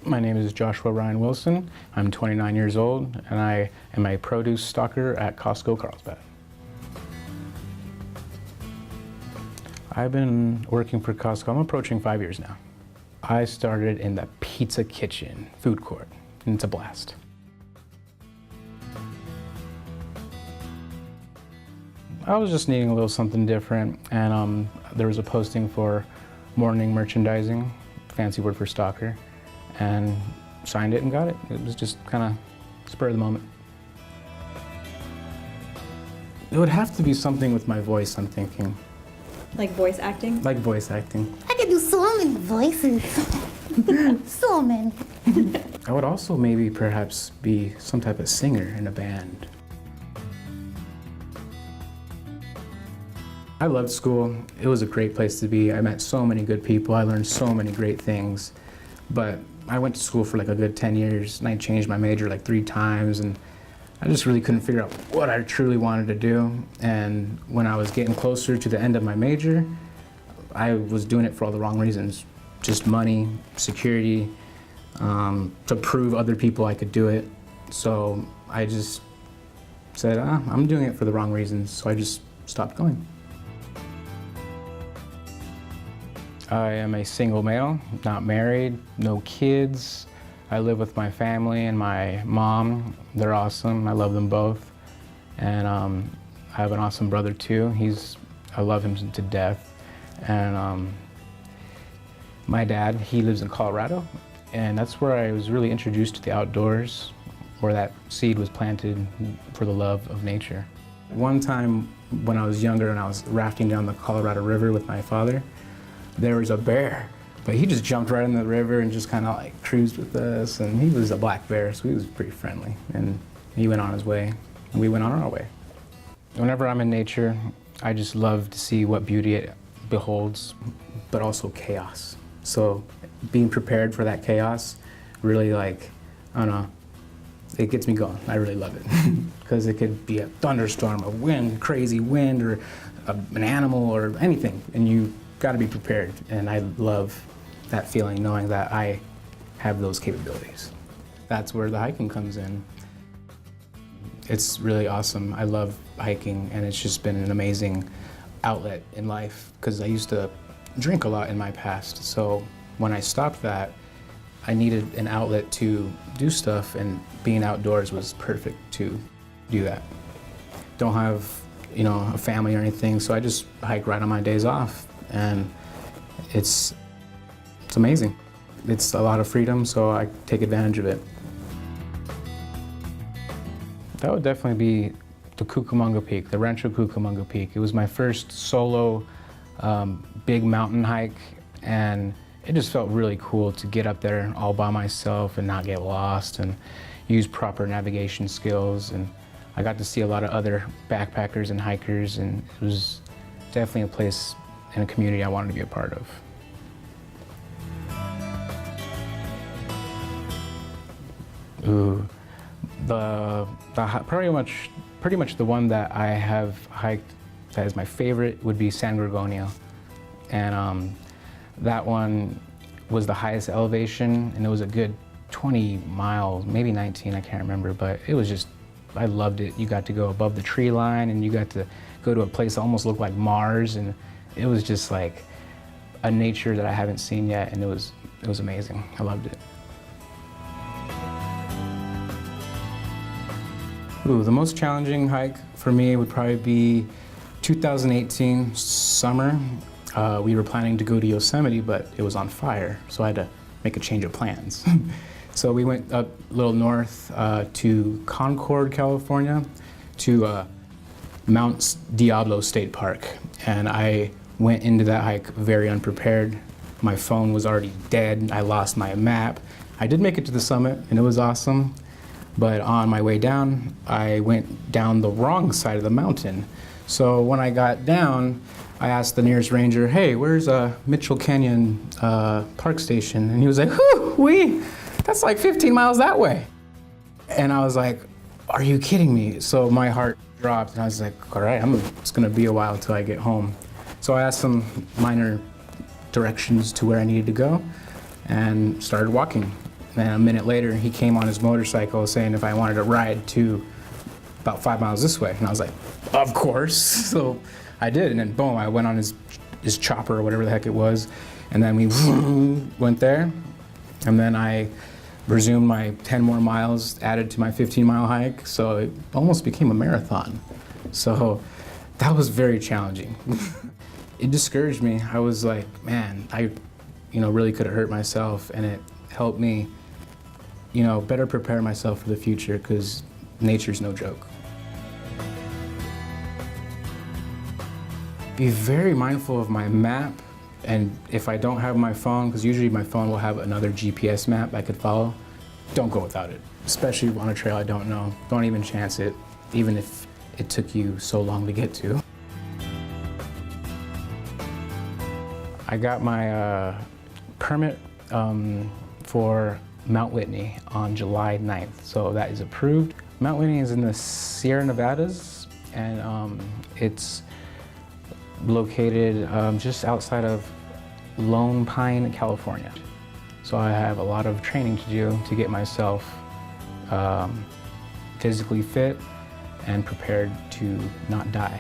My name is Joshua Ryan Wilson. I'm 29 years old, and I am a produce stocker at Costco, Carlsbad. I've been working for Costco, I'm approaching 5 years now. I started in the pizza kitchen, food court, and it's a blast. I was just needing a little something different, and there was a posting for morning merchandising, fancy word for stalker, and signed it and got it. It was just kind of spur of the moment. It would have to be something with my voice, I'm thinking. Like voice acting? Like voice acting. I could do so many voices. So many. I would also maybe perhaps be some type of singer in a band. I loved school. It was a great place to be. I met so many good people. I learned so many great things. But I went to school for like a good 10 years, and I changed my major like 3 times, and I just really couldn't figure out what I truly wanted to do. And when I was getting closer to the end of my major, I was doing it for all the wrong reasons. Just money, security, to prove other people I could do it. So I just said, I'm doing it for the wrong reasons, so I just stopped going. I am a single male, not married, no kids. I live with my family and my mom. They're awesome. I love them both. And I have an awesome brother too. I love him to death. And my dad, he lives in Colorado. And that's where I was really introduced to the outdoors, where that seed was planted for the love of nature. One time when I was younger and I was rafting down the Colorado River with my father, there was a bear, but he just jumped right in the river and just kind of like cruised with us, and he was a black bear, so he was pretty friendly, and he went on his way, and we went on our way. Whenever I'm in nature, I just love to see what beauty it beholds, but also chaos. So being prepared for that chaos really, like, I don't know, it gets me going. I really love it, because it could be a thunderstorm, a wind, crazy wind, or an animal, or anything, and you got to be prepared, and I love that feeling, knowing that I have those capabilities. That's where the hiking comes in. It's really awesome. I love hiking, and it's just been an amazing outlet in life, because I used to drink a lot in my past. So when I stopped that, I needed an outlet to do stuff, and being outdoors was perfect to do that. Don't have, a family or anything, so I just hike right on my days off. And it's amazing. It's a lot of freedom, so I take advantage of it. That would definitely be the Cucamonga Peak, the Rancho Cucamonga Peak. It was my first solo big mountain hike, and it just felt really cool to get up there all by myself and not get lost and use proper navigation skills. And I got to see a lot of other backpackers and hikers, and it was definitely a place in a community I wanted to be a part of. Ooh, pretty much the one that I have hiked that is my favorite would be San Gorgonio, and that one was the highest elevation, and it was a good 20 miles, maybe 19, I can't remember, but it was just, I loved it. You got to go above the tree line, and you got to go to a place that almost looked like Mars, and it was just like a nature that I haven't seen yet, and it was amazing. I loved it. Ooh, the most challenging hike for me would probably be 2018 summer. We were planning to go to Yosemite, but it was on fire, so I had to make a change of plans. So we went up a little north to Concord, California, to Mount Diablo State Park, and I went into that hike very unprepared. My phone was already dead. I lost my map. I did make it to the summit, and it was awesome. But on my way down, I went down the wrong side of the mountain. So when I got down, I asked the nearest ranger, hey, where's Mitchell Canyon Park Station? And he was like, that's like 15 miles that way. And I was like, are you kidding me? So my heart dropped, and I was like, all right, it's gonna be a while until I get home. So I asked some minor directions to where I needed to go and started walking. And then a minute later, he came on his motorcycle saying if I wanted to ride to about 5 miles this way. And I was like, of course. So I did, and then boom, I went on his chopper or whatever the heck it was. And then we went there, and then I resumed my 10 more miles, added to my 15-mile hike. So it almost became a marathon. So that was very challenging. It discouraged me. I was like, man, I really could have hurt myself, and it helped me better prepare myself for the future, because nature's no joke. Be very mindful of my map, and if I don't have my phone, because usually my phone will have another GPS map I could follow, don't go without it. Especially on a trail I don't know. Don't even chance it, even if it took you so long to get to. I got my permit for Mount Whitney on July 9th, so that is approved. Mount Whitney is in the Sierra Nevadas, and it's located just outside of Lone Pine, California. So I have a lot of training to do to get myself physically fit and prepared to not die